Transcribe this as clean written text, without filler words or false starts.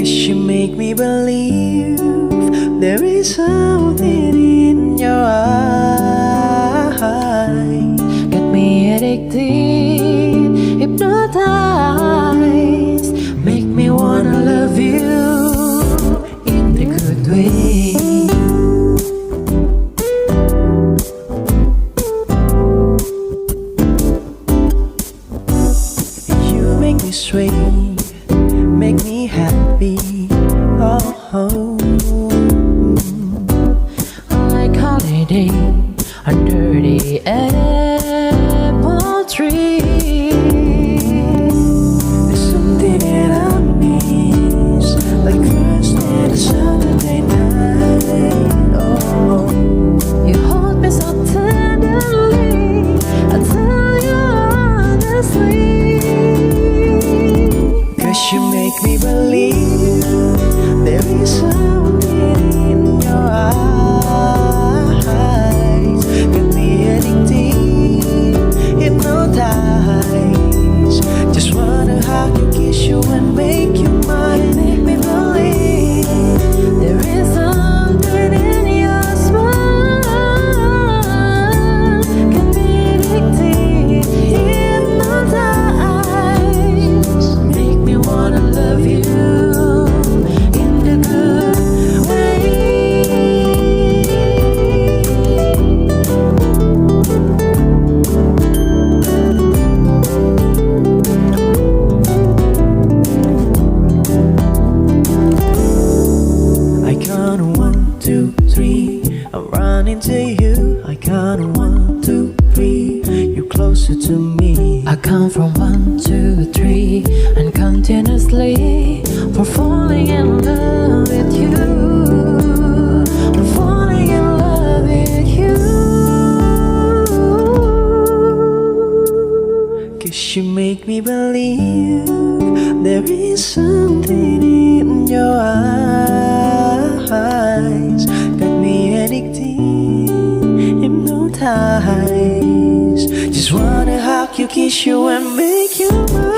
'Cause you make me believe there is something in your eyes. Got me addicted, hypnotized, make me wanna love you in the good way. You make me sway, make me happy. Oh, Like holiday under the apple tree. there's something that I miss, like first and a Saturday night. Oh, You hold me so tenderly, I tell you honestly. 'cause you make me believe there is something in your eyes. Got me addicted, hypnotized. Just wanna hug you, kiss you, and make you mine. Make me believe There is something in your smile, can be addicted, hypnotized, make me wanna love you in the good way. I count 1, 2, 3. I'm running to you. I count 1, 2, 3. You're closer to me. I count from 1 to 3 and continuously for falling in love with you. I'm falling in love with you. 'Cause you make me believe there is something in your eyes. Got me addicted, hypnotized. Just wanna hug you, kiss you, and make you mine.